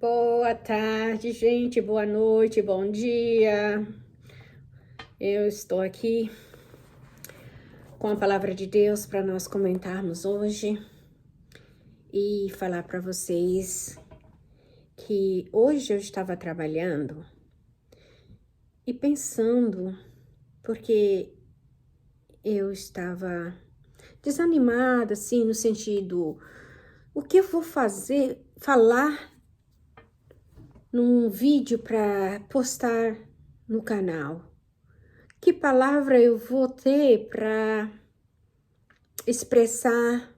Boa tarde, gente. Boa noite, bom dia. Eu estou aqui com a palavra de Deus para nós comentarmos hoje e falar para vocês que hoje eu estava trabalhando e pensando, porque eu estava desanimada, assim, no sentido, o que eu vou falar num vídeo para postar no canal? Que palavra eu vou ter para expressar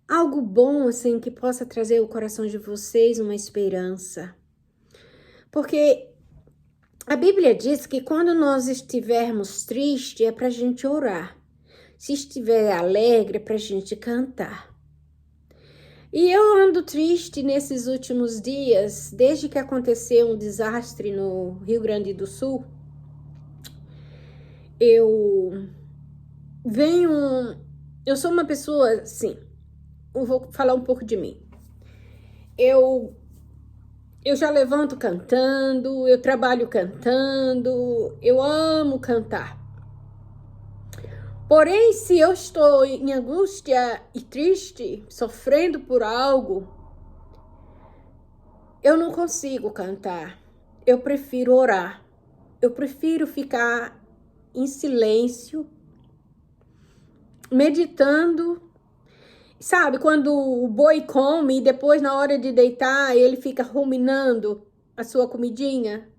algo bom, assim, que possa trazer ao coração de vocês uma esperança? Porque a Bíblia diz que quando nós estivermos tristes é para a gente orar. Se estiver alegre é para a gente cantar. E eu ando triste nesses últimos dias, desde que aconteceu um desastre no Rio Grande do Sul. Eu sou uma pessoa, assim, eu vou falar um pouco de mim. Eu já levanto cantando, eu trabalho cantando, eu amo cantar. Porém, se eu estou em angústia e triste, sofrendo por algo, eu não consigo cantar. Eu prefiro orar. Eu prefiro ficar em silêncio, meditando. Sabe, quando o boi come e depois na hora de deitar ele fica ruminando a sua comidinha?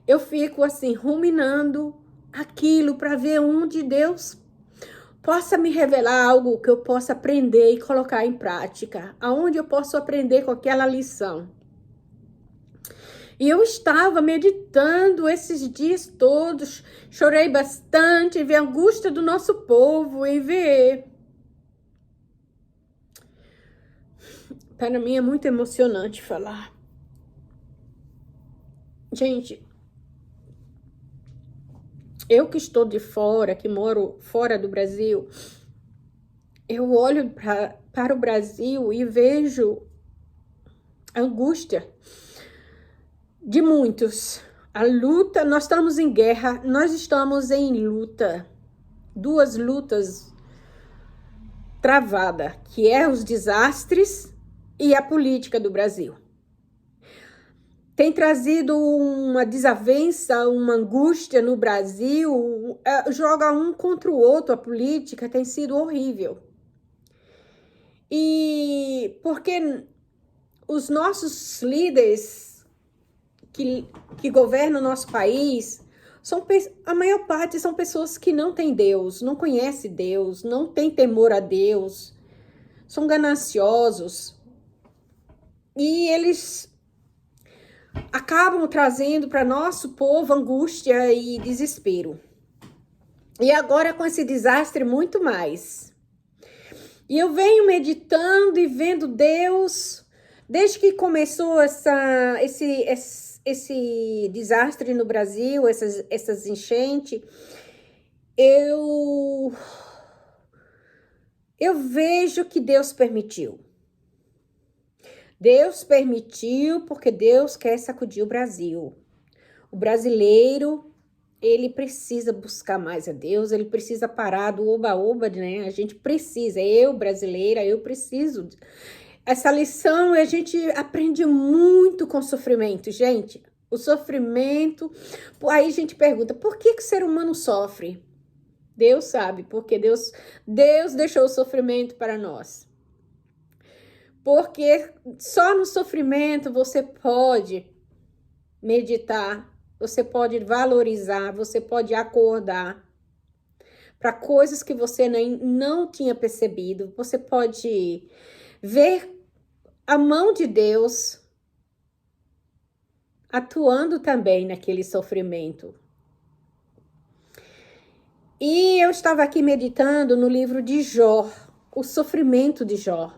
Eu fico assim, ruminando aquilo para ver onde Deus possa me revelar algo que eu possa aprender e colocar em prática. Aonde eu posso aprender com aquela lição. E eu estava meditando esses dias todos, chorei bastante, ver a angústia do nosso povo e ver. Para mim é muito emocionante falar. Gente, eu que estou de fora, que moro fora do Brasil, eu olho para o Brasil e vejo a angústia de muitos. A luta, nós estamos em guerra, nós estamos em luta. Duas lutas travadas, que é os desastres e a política do Brasil. Tem trazido uma desavença, uma angústia no Brasil, joga um contra o outro, a política tem sido horrível. E porque os nossos líderes que governam o nosso país, a maior parte são pessoas que não têm Deus, não conhecem Deus, não têm temor a Deus, são gananciosos. E eles acabam trazendo para nosso povo angústia e desespero. E agora com esse desastre muito mais. E eu venho meditando e vendo Deus, desde que começou esse desastre no Brasil, essas enchentes, eu vejo que Deus permitiu. Deus permitiu porque Deus quer sacudir o Brasil. O brasileiro, ele precisa buscar mais a Deus, ele precisa parar do oba-oba, né? A gente precisa, eu brasileira, eu preciso. Essa lição a gente aprende muito com o sofrimento, gente. O sofrimento, aí a gente pergunta, por que o ser humano sofre? Deus sabe, porque Deus deixou o sofrimento para nós. Porque só no sofrimento você pode meditar, você pode valorizar, você pode acordar para coisas que você não tinha percebido. Você pode ver a mão de Deus atuando também naquele sofrimento. E eu estava aqui meditando no livro de Jó, o sofrimento de Jó.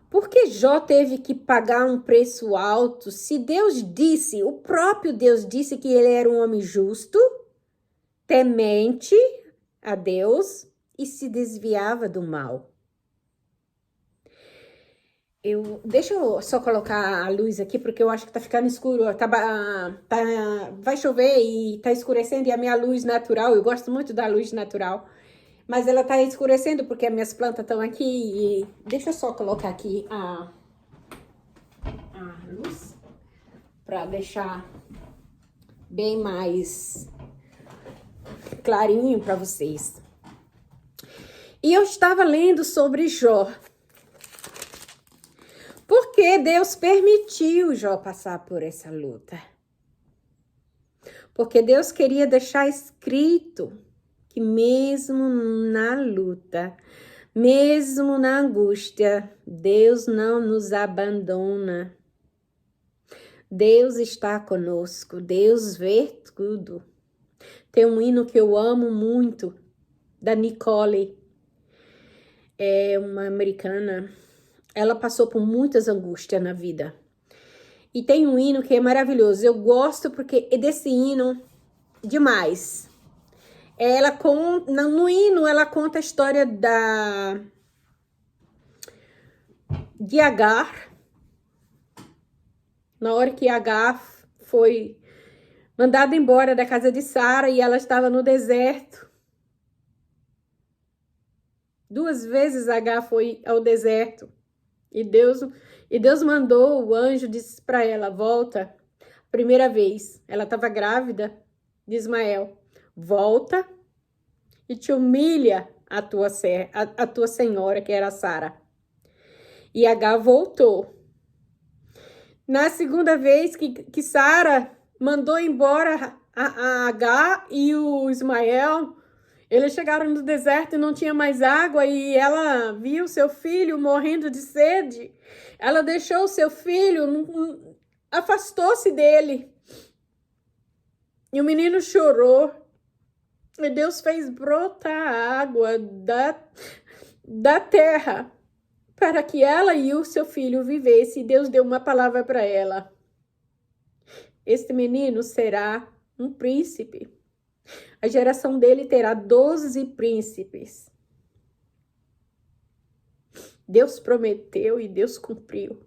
Por que Jó teve que pagar um preço alto se Deus disse, o próprio Deus disse que ele era um homem justo, temente a Deus e se desviava do mal? Deixa eu só colocar a luz aqui, porque eu acho que tá ficando escuro. Vai chover e tá escurecendo, e a minha luz natural, eu gosto muito da luz natural, mas ela tá escurecendo porque as minhas plantas estão aqui. E deixa eu só colocar aqui a luz para deixar bem mais clarinho para vocês. E eu estava lendo sobre Jó. Porque Deus permitiu Jó passar por essa luta. Porque Deus queria deixar escrito que mesmo na luta, mesmo na angústia, Deus não nos abandona. Deus está conosco, Deus vê tudo. Tem um hino que eu amo muito, da Nicole, é uma americana. Ela passou por muitas angústias na vida. E tem um hino que é maravilhoso. Eu gosto porque é desse hino demais. No hino, ela conta a história de Agar. Na hora que Agar foi mandada embora da casa de Sara e ela estava no deserto. 2 vezes Agar foi ao deserto. E Deus mandou o anjo, disse para ela, volta. Primeira vez, ela estava grávida de Ismael. Volta e te humilha a tua senhora, que era Sara. E Agar voltou. Na segunda vez que Sara mandou embora a Agar e o Ismael, eles chegaram no deserto e não tinha mais água, e ela viu seu filho morrendo de sede. Ela deixou o seu filho, afastou-se dele. E o menino chorou. E Deus fez brotar água da terra para que ela e o seu filho vivessem. E Deus deu uma palavra para ela. Este menino será um príncipe. A geração dele terá 12 príncipes. Deus prometeu e Deus cumpriu.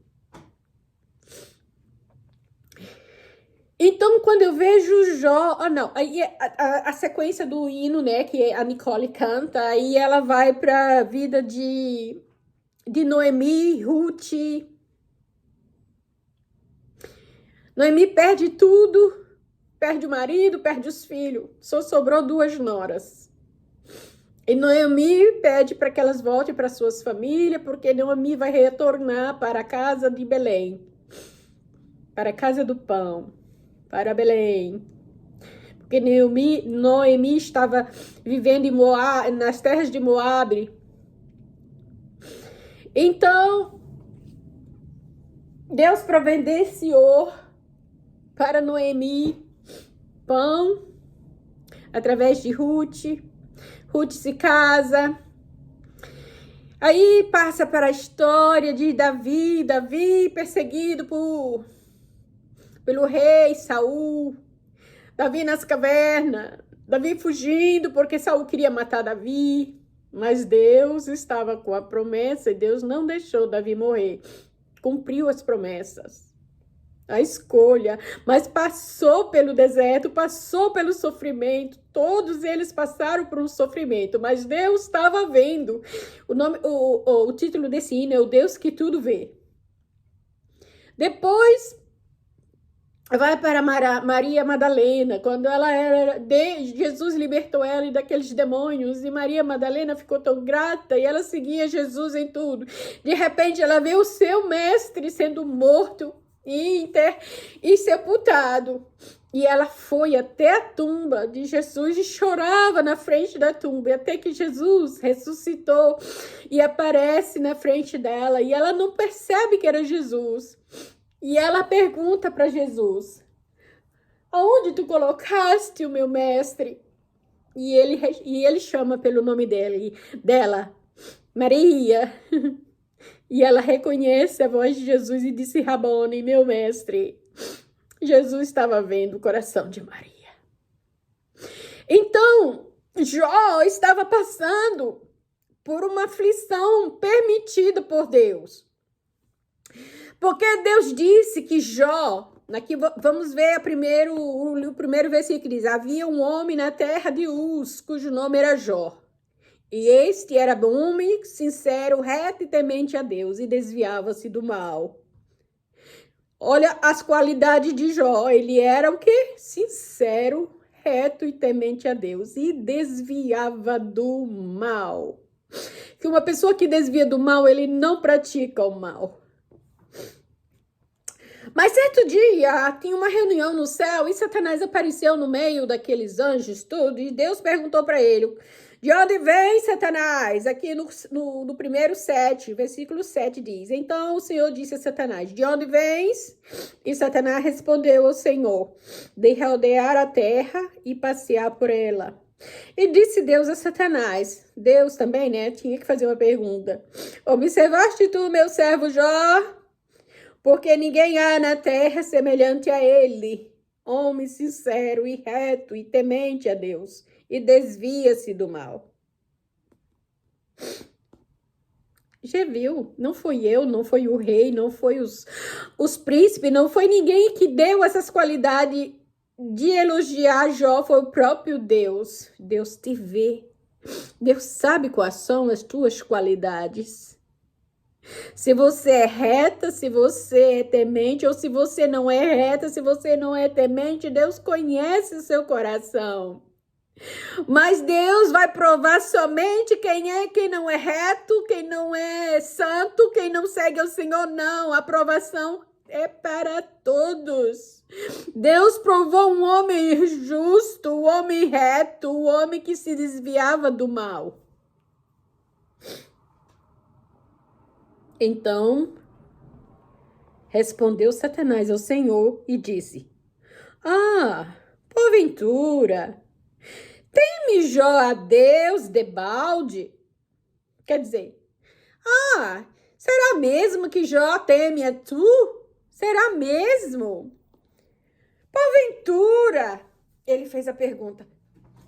Então, quando eu vejo Jó... aí a sequência do hino, né, que a Nicole canta, aí ela vai para a vida de Noemi, Ruth. Noemi perde tudo, perde o marido, perde os filhos. Só sobrou 2 noras. E Noemi pede para que elas voltem para suas famílias, porque Noemi vai retornar para a casa de Belém, para a casa do pão, para Belém. Porque Noemi estava vivendo em Moab, nas terras de Moabe. Então, Deus providenciou para Noemi pão através de Ruth. Ruth se casa. Aí passa para a história de Davi perseguido pelo rei Saul. Davi nas cavernas. Davi fugindo porque Saul queria matar Davi. Mas Deus estava com a promessa e Deus não deixou Davi morrer. Cumpriu as promessas. A escolha, mas passou pelo deserto, passou pelo sofrimento, todos eles passaram por um sofrimento, mas Deus estava vendo. O título desse hino é O Deus que Tudo Vê. Depois vai para Maria Madalena, quando Jesus libertou ela daqueles demônios, e Maria Madalena ficou tão grata, e ela seguia Jesus em tudo. De repente ela vê o seu mestre sendo morto, e sepultado. E ela foi até a tumba de Jesus e chorava na frente da tumba, até que Jesus ressuscitou e aparece na frente dela, e ela não percebe que era Jesus. E ela pergunta para Jesus: aonde tu colocaste o meu mestre? E ele chama pelo nome dela, Maria. E ela reconhece a voz de Jesus e disse: Rabone, meu mestre. Jesus estava vendo o coração de Maria. Então, Jó estava passando por uma aflição permitida por Deus. Porque Deus disse que Jó, aqui vamos ver o primeiro versículo que diz: havia um homem na terra de Uz, cujo nome era Jó. E este era homem sincero, reto e temente a Deus, e desviava-se do mal. Olha as qualidades de Jó. Ele era o quê? Sincero, reto e temente a Deus, e desviava do mal. Que uma pessoa que desvia do mal, ele não pratica o mal. Mas certo dia, tinha uma reunião no céu e Satanás apareceu no meio daqueles anjos tudo, e Deus perguntou para ele: de onde vem Satanás? Aqui no primeiro 7, versículo 7 diz: então o Senhor disse a Satanás: de onde vens? E Satanás respondeu ao Senhor: de rodear a terra e passear por ela. E disse Deus a Satanás, Deus também, né, tinha que fazer uma pergunta: observaste tu, meu servo Jó? Porque ninguém há na terra semelhante a ele, homem sincero e reto e temente a Deus, e desvia-se do mal. Já viu? Não foi eu, não foi o rei, não foi os príncipes, não foi ninguém que deu essas qualidades de elogiar Jó, foi o próprio Deus. Deus te vê. Deus sabe quais são as tuas qualidades. Se você é reta, se você é temente, ou se você não é reta, se você não é temente, Deus conhece o seu coração. Mas Deus vai provar somente quem não é reto, quem não é santo, quem não segue o Senhor, não. A aprovação é para todos. Deus provou um homem justo, um homem reto, um homem que se desviava do mal. Então, respondeu Satanás ao Senhor e disse: porventura, teme Jó a Deus debalde? Quer dizer, será mesmo que Jó teme a tu? Será mesmo? Porventura, ele fez a pergunta.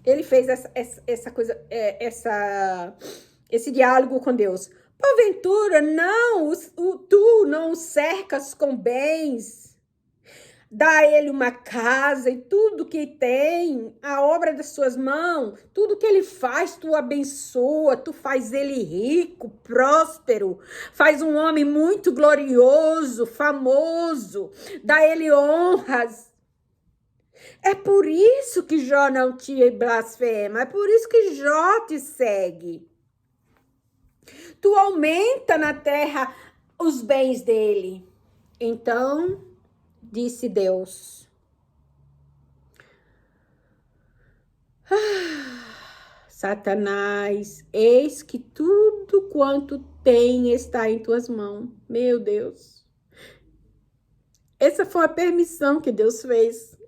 Ele fez essa coisa, esse diálogo com Deus. Porventura, não, tu não o cercas com bens, dá a ele uma casa e tudo que tem, a obra das suas mãos, tudo que ele faz, tu abençoa, tu faz ele rico, próspero, faz um homem muito glorioso, famoso, dá ele honras. É por isso que Jó não te blasfema, é por isso que Jó te segue. Tu aumenta na terra os bens dele. Então, disse Deus: Satanás, eis que tudo quanto tem está em tuas mãos. Meu Deus. Essa foi a permissão que Deus fez.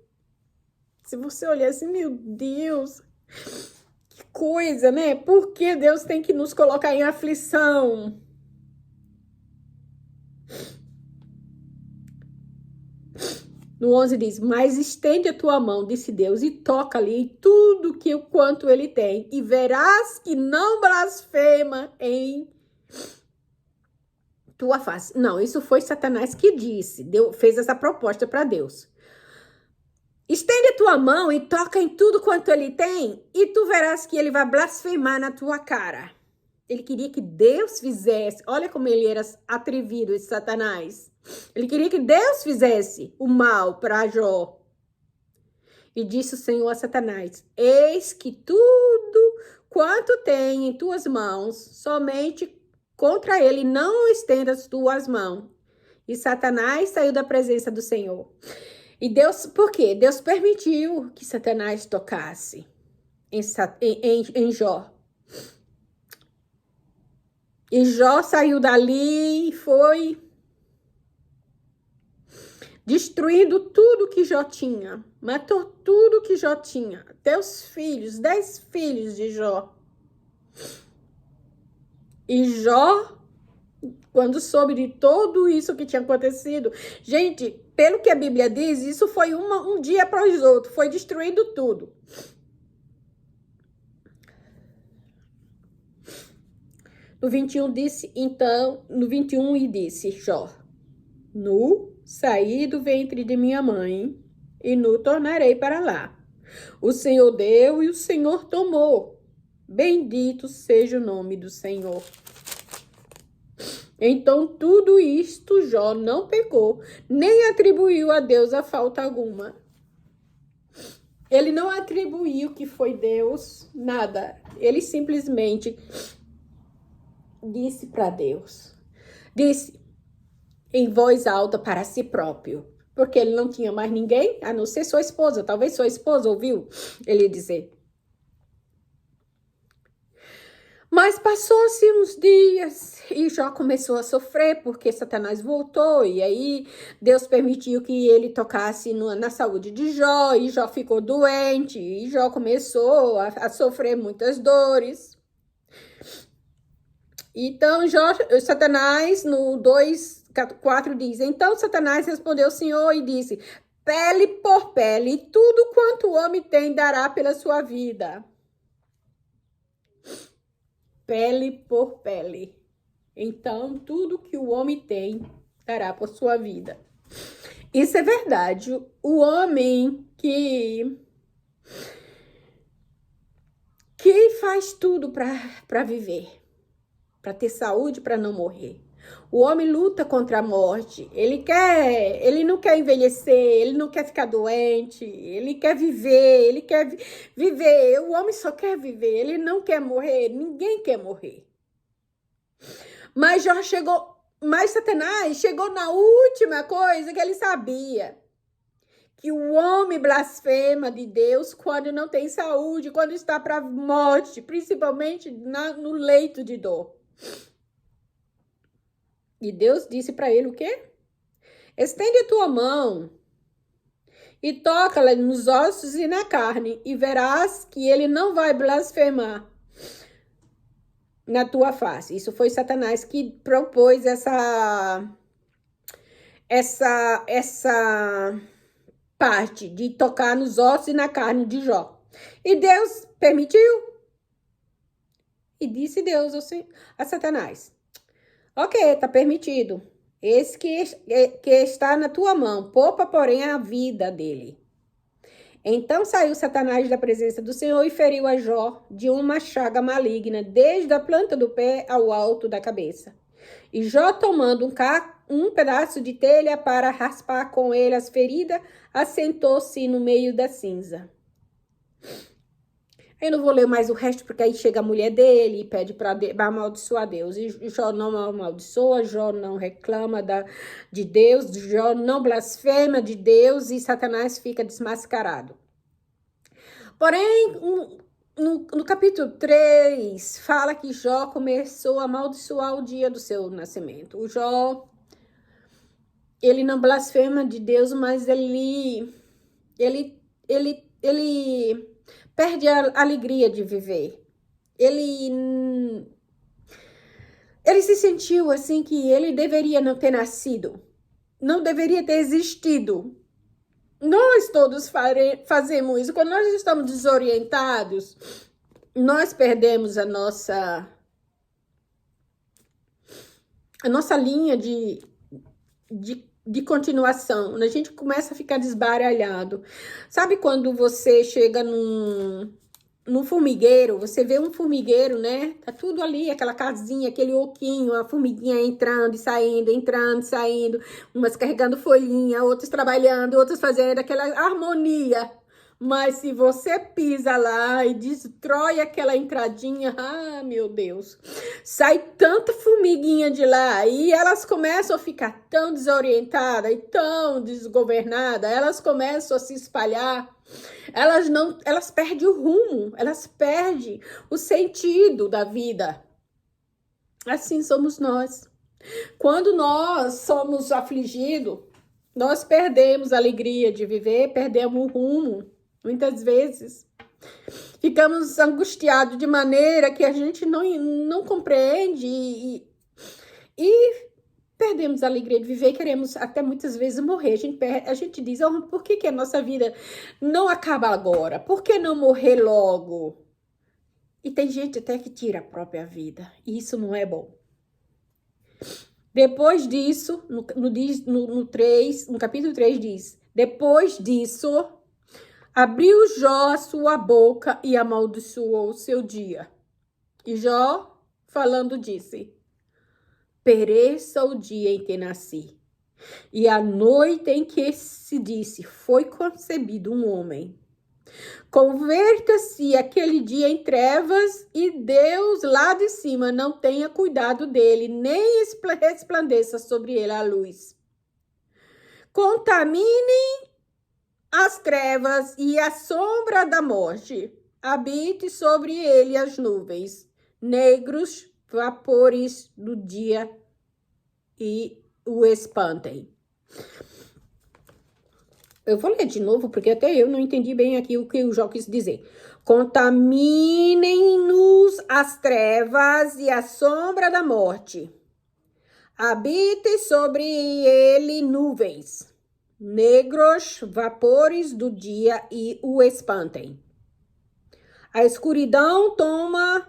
Se você olhar assim, meu Deus, que coisa, né? Por que Deus tem que nos colocar em aflição? No 11 diz: mas estende a tua mão, disse Deus, e toca ali tudo que o quanto ele tem, e verás que não blasfema em tua face. Não, isso foi Satanás que disse. Deus fez essa proposta para Deus. Estende a tua mão e toca em tudo quanto ele tem, e tu verás que ele vai blasfemar na tua cara. Ele queria que Deus fizesse. Olha como ele era atrevido, esse Satanás. Ele queria que Deus fizesse o mal para Jó. E disse o Senhor a Satanás: eis que tudo quanto tem em tuas mãos, somente contra ele não estendas tuas mãos. E Satanás saiu da presença do Senhor. E Deus, por quê? Deus permitiu que Satanás tocasse em Jó. E Jó saiu dali e foi destruindo tudo que Jó tinha. Matou tudo que Jó tinha. Até os filhos, 10 filhos de Jó. E Jó, quando soube de tudo isso que tinha acontecido, gente, pelo que a Bíblia diz, isso foi um dia após o outro, foi destruindo tudo. No 21 disse, então, no 21 e disse Jó: Nu saí do ventre de minha mãe, e nu tornarei para lá. O Senhor deu e o Senhor tomou. Bendito seja o nome do Senhor. Então, tudo isto Jó não pecou, nem atribuiu a Deus a falta alguma. Ele não atribuiu que foi Deus, nada. Ele simplesmente disse para Deus. Disse em voz alta para si próprio. Porque ele não tinha mais ninguém, a não ser sua esposa. Talvez sua esposa ouviu ele dizer. Mas passou-se uns dias e Jó começou a sofrer porque Satanás voltou. E aí Deus permitiu que ele tocasse na saúde de Jó. E Jó ficou doente. E Jó começou a sofrer muitas dores. Então Satanás no 2:4 diz: Então Satanás respondeu ao Senhor e disse: Pele por pele, tudo quanto o homem tem dará pela sua vida. Pele por pele. Então, tudo que o homem tem dará por sua vida. Isso é verdade. O homem que faz tudo para viver, para ter saúde, para não morrer. O homem luta contra a morte. Ele não quer envelhecer, ele não quer ficar doente, ele quer viver, viver. O homem só quer viver, ele não quer morrer, ninguém quer morrer. Mas Satanás chegou na última coisa que ele sabia. Que o homem blasfema de Deus quando não tem saúde, quando está para a morte, principalmente no leito de dor. E Deus disse para ele o quê? Estende a tua mão e toca-la nos ossos e na carne, e verás que ele não vai blasfemar na tua face. Isso foi Satanás que propôs essa parte de tocar nos ossos e na carne de Jó. E Deus permitiu. E disse Deus a Satanás: Ok, tá permitido. Esse que está na tua mão, poupa, porém, a vida dele. Então saiu Satanás da presença do Senhor e feriu a Jó de uma chaga maligna, desde a planta do pé ao alto da cabeça. E Jó, tomando um pedaço de telha para raspar com ele as feridas, assentou-se no meio da cinza. Eu não vou ler mais o resto, porque aí chega a mulher dele e pede para amaldiçoar Deus. E Jó não amaldiçoa, Jó não reclama de Deus, Jó não blasfema de Deus e Satanás fica desmascarado. Porém, no capítulo 3, fala que Jó começou a amaldiçoar o dia do seu nascimento. O Jó, ele não blasfema de Deus, mas ele perde a alegria de viver. Ele se sentiu assim que ele deveria não ter nascido. Não deveria ter existido. Nós todos fazemos isso. Quando nós estamos desorientados, nós perdemos a nossa linha de continuação. A gente começa a ficar desbaralhado. Sabe quando você chega num formigueiro, você vê um formigueiro, né? Tá tudo ali, aquela casinha, aquele oquinho, a formiguinha entrando e saindo, umas carregando folhinha, outras trabalhando, outras fazendo aquela harmonia. Mas se você pisa lá e destrói aquela entradinha, meu Deus, sai tanta formiguinha de lá e elas começam a ficar tão desorientadas e tão desgovernadas, elas começam a se espalhar, elas perdem o rumo, elas perdem o sentido da vida. Assim somos nós. Quando nós somos afligidos, nós perdemos a alegria de viver, perdemos o rumo. Muitas vezes ficamos angustiados de maneira que a gente não compreende e perdemos a alegria de viver e queremos até muitas vezes morrer. A gente diz, por que a nossa vida não acaba agora? Por que não morrer logo? E tem gente até que tira a própria vida. E isso não é bom. Depois disso, no capítulo 3 diz, depois disso, abriu Jó a sua boca e amaldiçoou o seu dia. E Jó, falando, disse, pereça o dia em que nasci, e a noite em que se disse, foi concebido um homem. Converta-se aquele dia em trevas e Deus lá de cima não tenha cuidado dele, nem resplandeça sobre ele a luz. Contaminem as trevas e a sombra da morte. Habite sobre ele as nuvens, negros vapores do dia e o espantem. Eu vou ler de novo, porque até eu não entendi bem aqui o que o Jó quis dizer. Contaminem-nos as trevas e a sombra da morte. Habite sobre ele nuvens, negros vapores do dia e o espantem. A escuridão tome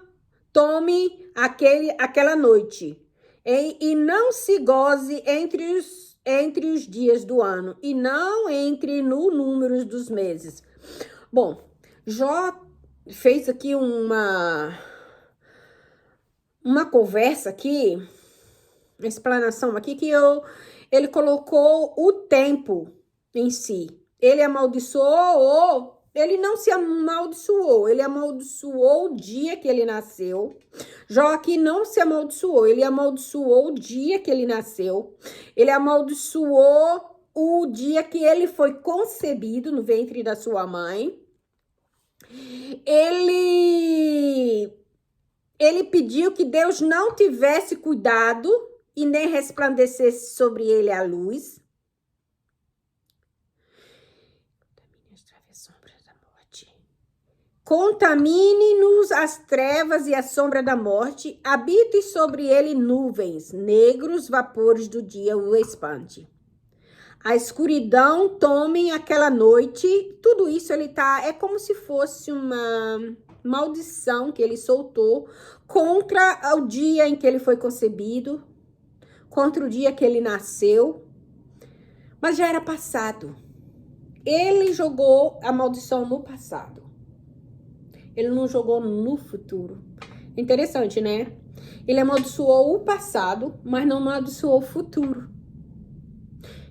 aquela noite, e não se goze entre os dias do ano, e não entre no número dos meses. Bom, Jó fez aqui uma conversa aqui, uma explanação aqui, que ele colocou o tempo em si. Ele amaldiçoou, ele não se amaldiçoou, ele amaldiçoou o dia que ele nasceu. Jó aqui não se amaldiçoou, ele amaldiçoou o dia que ele nasceu. Ele amaldiçoou o dia que ele foi concebido no ventre da sua mãe. Ele pediu que Deus não tivesse cuidado e nem resplandecesse sobre ele a luz. Contamine-nos as trevas e a sombra da morte, habite sobre ele nuvens, negros vapores do dia o espante. A escuridão tome aquela noite, tudo isso é como se fosse uma maldição que ele soltou contra o dia em que ele foi concebido, contra o dia que ele nasceu, mas já era passado. Ele jogou a maldição no passado. Ele não jogou no futuro. Interessante, né? Ele amaldiçoou o passado, mas não amaldiçoou o futuro.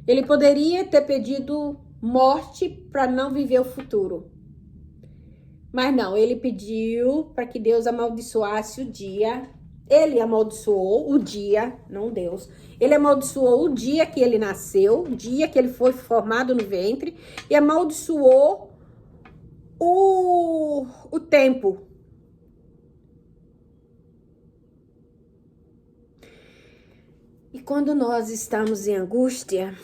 Ele poderia ter pedido morte para não viver o futuro. Mas não, ele pediu para que Deus amaldiçoasse o dia. Ele amaldiçoou o dia, não Deus. Ele amaldiçoou o dia que ele nasceu, o dia que ele foi formado no ventre, e amaldiçoou o tempo. E quando nós estamos em angústia,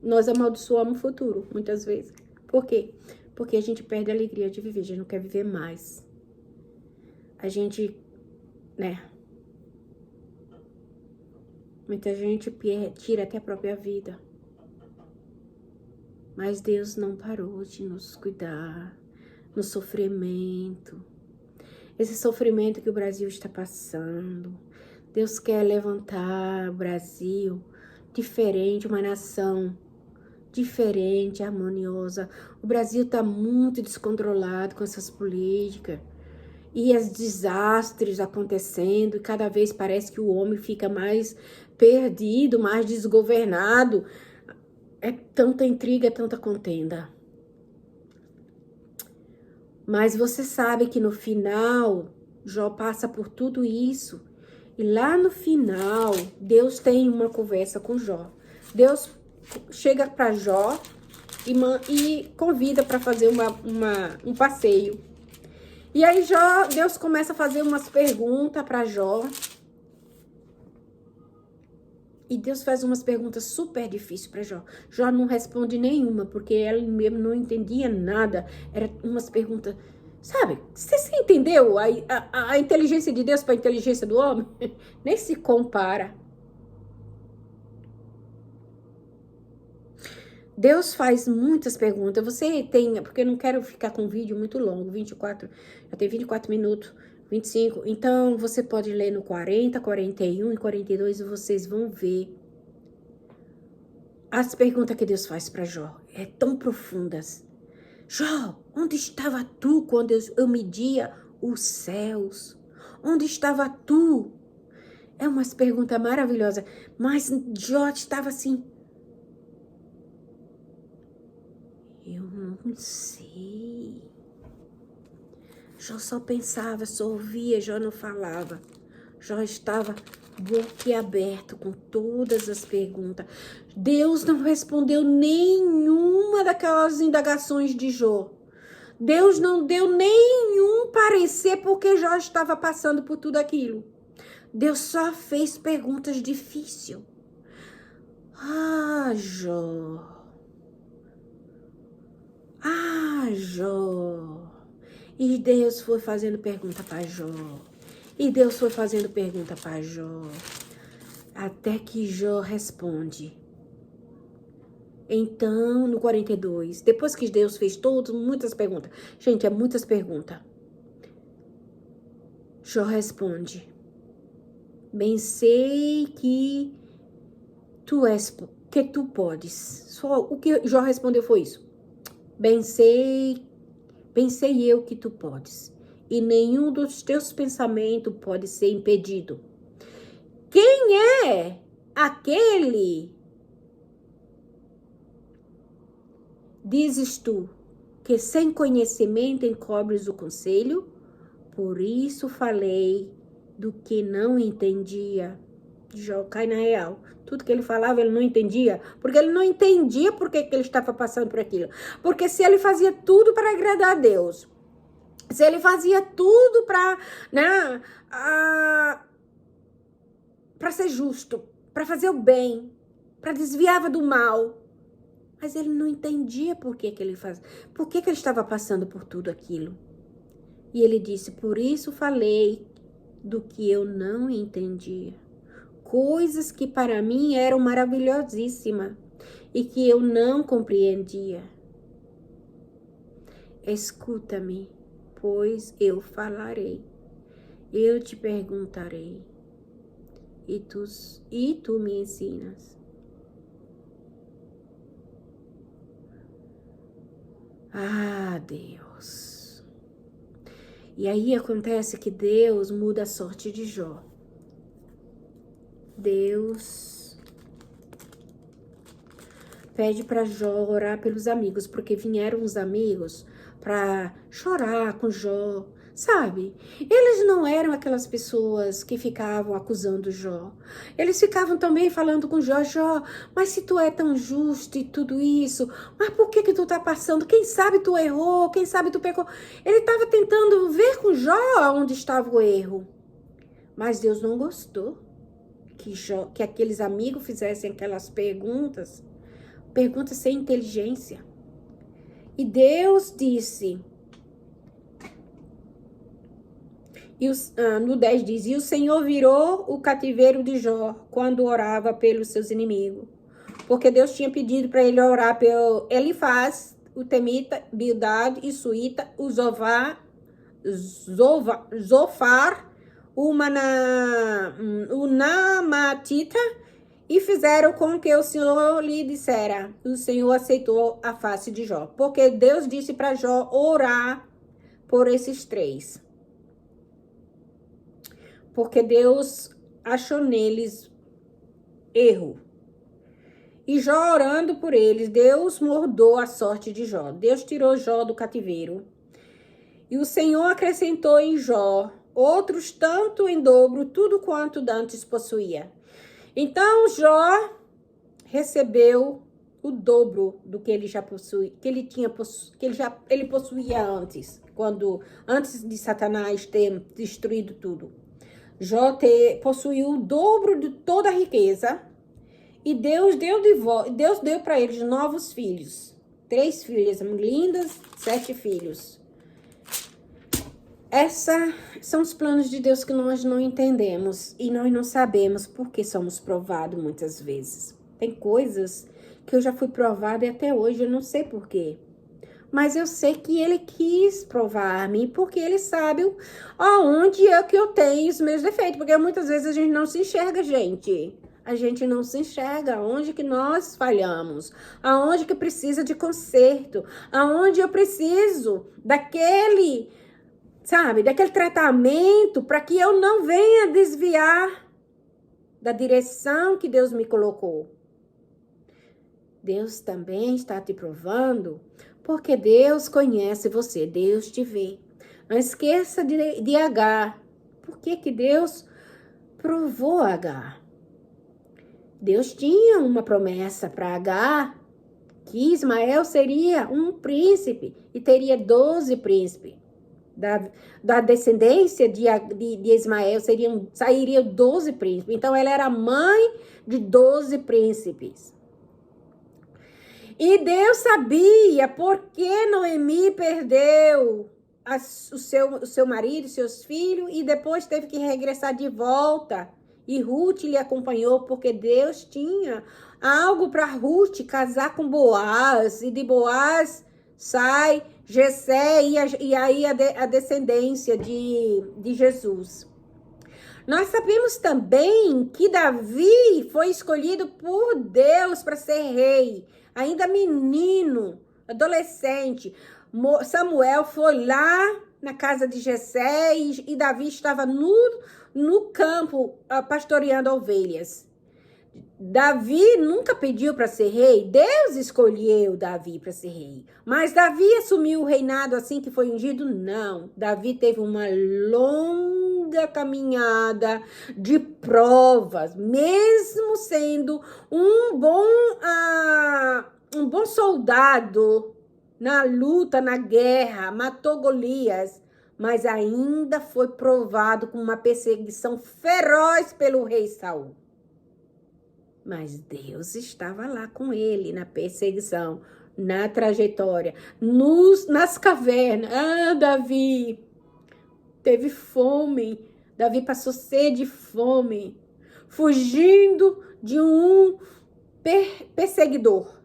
nós amaldiçoamos o futuro, muitas vezes. Por quê? Porque a gente perde a alegria de viver, a gente não quer viver mais. A gente, né? Muita gente tira até a própria vida. Mas Deus não parou de nos cuidar no sofrimento. Esse sofrimento que o Brasil está passando. Deus quer levantar o Brasil diferente, uma nação diferente, harmoniosa. O Brasil está muito descontrolado com essas políticas. E os desastres acontecendo. E cada vez parece que o homem fica mais perdido, mais desgovernado. É tanta intriga, tanta contenda. Mas você sabe que no final, Jó passa por tudo isso. E lá no final, Deus tem uma conversa com Jó. Deus chega para Jó e convida para fazer um passeio. E aí Deus começa a fazer umas perguntas para Jó. E Deus faz umas perguntas super difíceis para Jó. Jó não responde nenhuma, porque ela mesmo não entendia nada. Era umas perguntas... Sabe, você entendeu a inteligência de Deus para a inteligência do homem? Nem se compara. Deus faz muitas perguntas. Você tem... Porque eu não quero ficar com um vídeo muito longo, 24... Já tem 24 minutos. 25. Então, você pode ler no 40, 41 e 42 e vocês vão ver as perguntas que Deus faz para Jó. É tão profundas. Jó, onde estava tu quando eu media os céus? Onde estava tu? É umas perguntas maravilhosas. Mas Jó estava assim. Eu não sei. Jó só pensava, só ouvia, Jó não falava. Jó estava boquiaberto com todas as perguntas. Deus não respondeu nenhuma daquelas indagações de Jó. Deus não deu nenhum parecer porque Jó estava passando por tudo aquilo. Deus só fez perguntas difíceis. Ah, Jó. Ah, Jó. E Deus foi fazendo pergunta para Jó. E Deus foi fazendo pergunta para Jó. Até que Jó responde. Então, no 42, depois que Deus fez muitas perguntas. Gente, é muitas perguntas. Jó responde. Bem sei que tu podes. Só o que Jó respondeu foi isso. Bem sei eu que tu podes, e nenhum dos teus pensamentos pode ser impedido. Quem é aquele, dizes tu, que sem conhecimento encobres o conselho? Por isso falei do que não entendia. Jó cai na real. Tudo que ele falava, ele não entendia. Porque ele não entendia por que ele estava passando por aquilo. Porque se ele fazia tudo para agradar a Deus, se ele fazia tudo para, né, para ser justo, para fazer o bem, para desviava do mal, mas ele não entendia por que ele fazia, por que ele estava passando por tudo aquilo. E ele disse, por isso falei do que eu não entendia. Coisas que para mim eram maravilhosíssimas e que eu não compreendia. Escuta-me, pois eu falarei. Eu te perguntarei e tu me ensinas. Ah, Deus. E aí acontece que Deus muda a sorte de Jó. Deus pede para Jó orar pelos amigos, porque vieram os amigos para chorar com Jó, sabe? Eles não eram aquelas pessoas que ficavam acusando Jó. Eles ficavam também falando com Jó, Jó, mas se tu é tão justo e tudo isso, mas por que tu tá passando? Quem sabe tu errou, quem sabe tu pecou. Ele estava tentando ver com Jó onde estava o erro. Mas Deus não gostou que aqueles amigos fizessem aquelas perguntas sem inteligência. E Deus disse, no 10 diz, e o Senhor virou o cativeiro de Jó quando orava pelos seus inimigos. Porque Deus tinha pedido para ele orar pelo Elifaz, o Temita, Bildade e Suíta, o Zofar, o Namatita, e fizeram com que o Senhor lhe dissera. O Senhor aceitou a face de Jó, porque Deus disse para Jó orar por esses três. Porque Deus achou neles erro. E Jó orando por eles, Deus mudou a sorte de Jó. Deus tirou Jó do cativeiro. E o Senhor acrescentou em Jó outros tanto em dobro, tudo quanto dantes possuía. Então Jó recebeu o dobro do que ele já possuía, ele possuía antes, antes de Satanás ter destruído tudo. Jó possuiu o dobro de toda a riqueza e Deus deu para eles novos filhos, 3 filhas lindas, 7 filhos. Esses são os planos de Deus que nós não entendemos e nós não sabemos porque somos provados muitas vezes. Tem coisas que eu já fui provada e até hoje eu não sei porquê. Mas eu sei que ele quis provar-me, porque ele sabe aonde é que eu tenho os meus defeitos. Porque muitas vezes a gente não se enxerga, gente. A gente não se enxerga aonde que nós falhamos, aonde que precisa de conserto, aonde eu preciso daquele, sabe, daquele tratamento para que eu não venha desviar da direção que Deus me colocou. Deus também está te provando, porque Deus conhece você, Deus te vê. Não esqueça de Agar. Por que que Deus provou Agar? Deus tinha uma promessa para Agar, que Ismael seria um príncipe e teria 12 príncipes. Da descendência de Ismael sairiam 12 príncipes. Então, ela era mãe de 12 príncipes. E Deus sabia por que Noemi perdeu o seu marido, seus filhos, e depois teve que regressar de volta. E Ruth lhe acompanhou porque Deus tinha algo para Ruth casar com Boaz. E de Boaz sai Jessé e aí a descendência de Jesus. Nós sabemos também que Davi foi escolhido por Deus para ser rei. Ainda menino, adolescente. Samuel foi lá na casa de Jessé e Davi estava no campo pastoreando ovelhas. Davi nunca pediu para ser rei. Deus escolheu Davi para ser rei. Mas Davi assumiu o reinado assim que foi ungido? Não. Davi teve uma longa caminhada de provas, mesmo sendo um bom soldado na luta, na guerra, matou Golias, mas ainda foi provado com uma perseguição feroz pelo rei Saul. Mas Deus estava lá com ele na perseguição, na trajetória, nas cavernas. Davi teve fome. Davi passou sede e fome, fugindo de um perseguidor.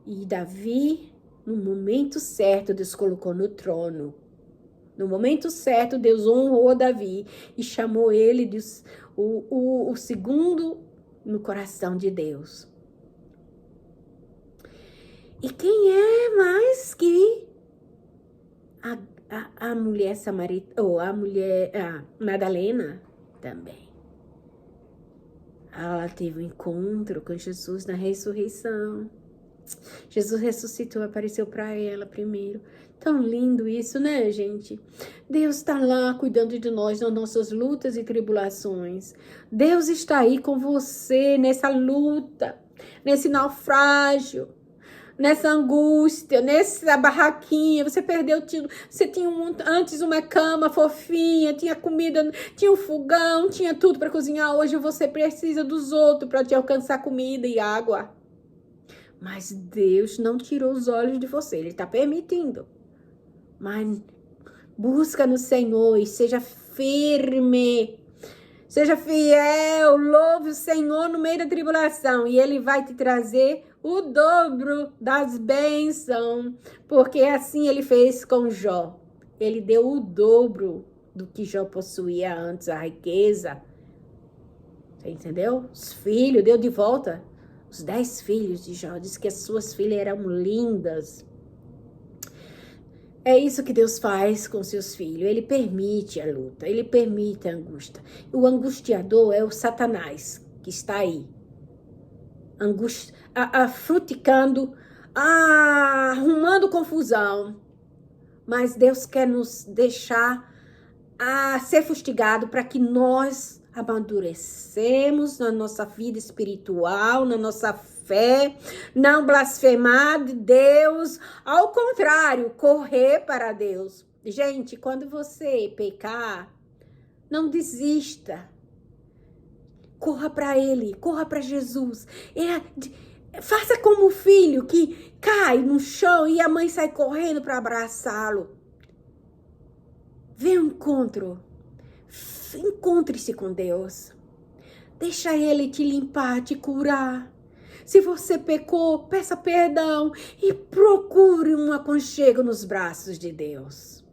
E Davi, no momento certo, Deus colocou no trono. No momento certo, Deus honrou Davi e chamou ele de o segundo no coração de Deus. E quem é mais que a mulher samaritana, ou a Madalena também. Ela teve um encontro com Jesus na ressurreição. Jesus ressuscitou, apareceu para ela primeiro. Tão lindo isso, né, gente? Deus está lá cuidando de nós nas nossas lutas e tribulações. Deus está aí com você nessa luta, nesse naufrágio, nessa angústia, nessa barraquinha. Você perdeu tudo. Você tinha antes uma cama fofinha, tinha comida, tinha um fogão, tinha tudo para cozinhar. Hoje você precisa dos outros para te alcançar comida e água. Mas Deus não tirou os olhos de você. Ele está permitindo. Mas busca no Senhor e seja firme. Seja fiel. Louve o Senhor no meio da tribulação. E Ele vai te trazer o dobro das bênçãos. Porque assim Ele fez com Jó. Ele deu o dobro do que Jó possuía antes, a riqueza. Você entendeu? Os filhos, deu de volta. Os 10 filhos de Jó, diz que as suas filhas eram lindas. É isso que Deus faz com seus filhos. Ele permite a luta, ele permite a angústia. O angustiador é o Satanás, que está aí. Fruticando, arrumando confusão. Mas Deus quer nos deixar ser fustigado para que nós amadurecemos na nossa vida espiritual, na nossa fé, não blasfemar de Deus, ao contrário, correr para Deus. Gente, quando você pecar, não desista. Corra para Ele, corra para Jesus. Faça como o filho que cai no chão e a mãe sai correndo para abraçá-lo. Vê um encontro. Encontre-se com Deus. Deixa Ele te limpar, te curar. Se você pecou, peça perdão e procure um aconchego nos braços de Deus.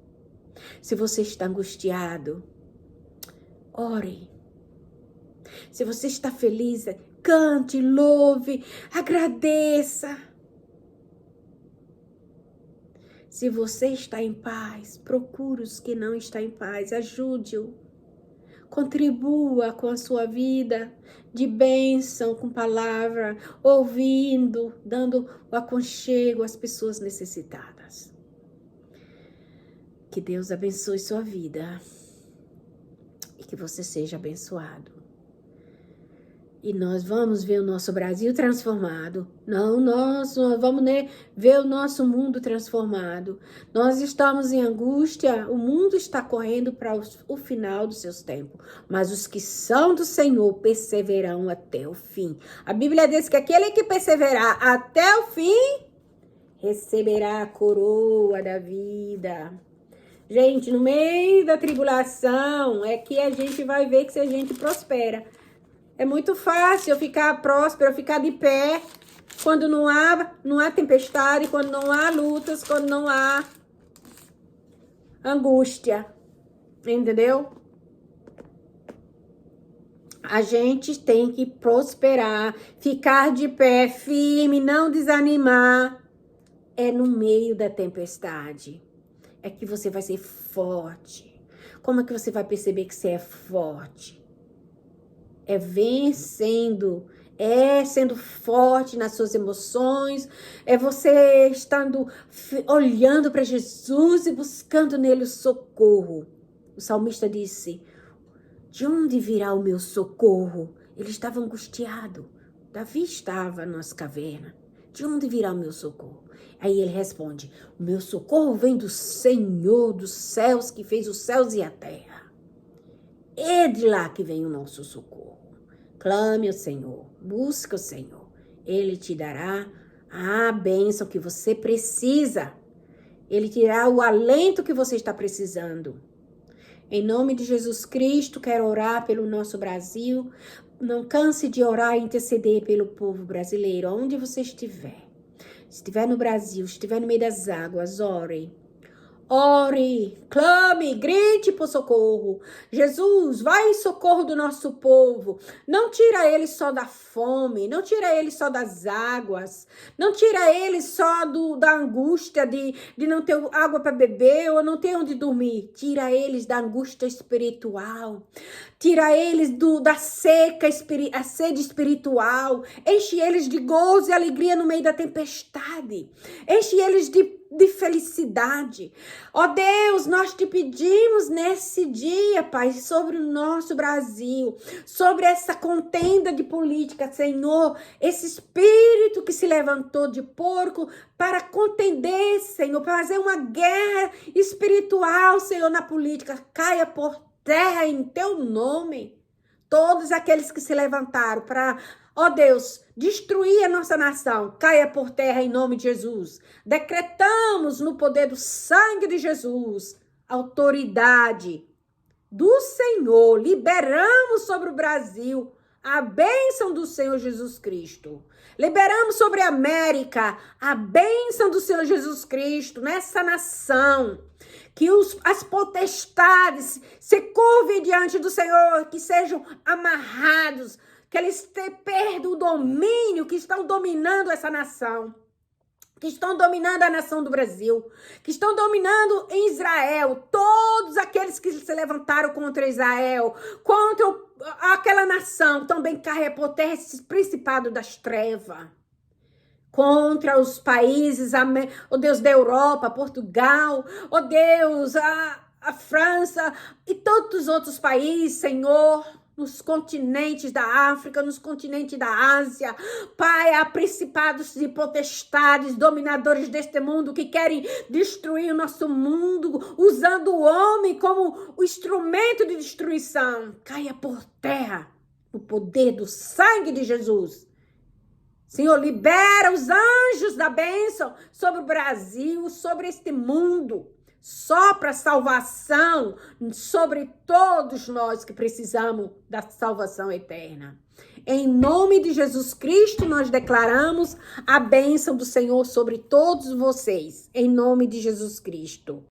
Se você está angustiado, ore. Se você está feliz, cante, louve, agradeça. Se você está em paz, procure os que não estão em paz, ajude-o. Contribua com a sua vida de bênção, com palavra, ouvindo, dando o aconchego às pessoas necessitadas. Que Deus abençoe sua vida e que você seja abençoado. E nós vamos ver o nosso Brasil transformado. Não, nós vamos ver o nosso mundo transformado. Nós estamos em angústia, o mundo está correndo para o final dos seus tempos. Mas os que são do Senhor perseverarão até o fim. A Bíblia diz que aquele que perseverar até o fim, receberá a coroa da vida. Gente, no meio da tribulação é que a gente vai ver que se a gente prospera. É muito fácil eu ficar próspero, eu ficar de pé, quando não há tempestade, quando não há lutas, quando não há angústia, entendeu? A gente tem que prosperar, ficar de pé, firme, não desanimar. É no meio da tempestade. É que você vai ser forte. Como é que você vai perceber que você é forte? É vencendo, é sendo forte nas suas emoções, é você estando olhando para Jesus e buscando nele o socorro. O salmista disse, de onde virá o meu socorro? Ele estava angustiado. Davi estava nas cavernas. De onde virá o meu socorro? Aí ele responde, o meu socorro vem do Senhor dos céus, que fez os céus e a terra. É de lá que vem o nosso socorro. Clame ao Senhor, busque o Senhor. Ele te dará a bênção que você precisa. Ele te dará o alento que você está precisando. Em nome de Jesus Cristo, quero orar pelo nosso Brasil. Não canse de orar e interceder pelo povo brasileiro, onde você estiver. Se estiver no Brasil, se estiver no meio das águas, ore. Ore, clame, grite por socorro. Jesus, vai em socorro do nosso povo. Não tira ele só da fome, não tira ele só das águas, não tira ele só da angústia de não ter água para beber ou não ter onde dormir. Tira eles da angústia espiritual. Tira eles da seca, a sede espiritual. Enche eles de gozo e alegria no meio da tempestade. Enche eles de felicidade. Ó Deus, nós te pedimos nesse dia, Pai, sobre o nosso Brasil, sobre essa contenda de política, Senhor, esse espírito que se levantou de porco para contender, Senhor, para fazer uma guerra espiritual, Senhor, na política, caia por terra em teu nome. Todos aqueles que se levantaram para, ó Deus, destruir a nossa nação, caia por terra em nome de Jesus. Decretamos no poder do sangue de Jesus, autoridade do Senhor, liberamos sobre o Brasil a bênção do Senhor Jesus Cristo. Liberamos sobre a América a bênção do Senhor Jesus Cristo nessa nação. Que as potestades se curvem diante do Senhor, que sejam amarrados, que eles perdam o domínio, que estão dominando essa nação, que estão dominando a nação do Brasil, que estão dominando em Israel, todos aqueles que se levantaram contra Israel, contra aquela nação, também caia por terra esse principado das trevas. Contra os países, ó Deus, da Europa, Portugal, ó Deus, a França e todos os outros países, Senhor, nos continentes da África, nos continentes da Ásia. Pai, há principados e potestades, dominadores deste mundo que querem destruir o nosso mundo, usando o homem como o instrumento de destruição. Caia por terra o poder do sangue de Jesus. Senhor, libera os anjos da bênção sobre o Brasil, sobre este mundo. Sopra salvação sobre todos nós que precisamos da salvação eterna. Em nome de Jesus Cristo, nós declaramos a bênção do Senhor sobre todos vocês. Em nome de Jesus Cristo.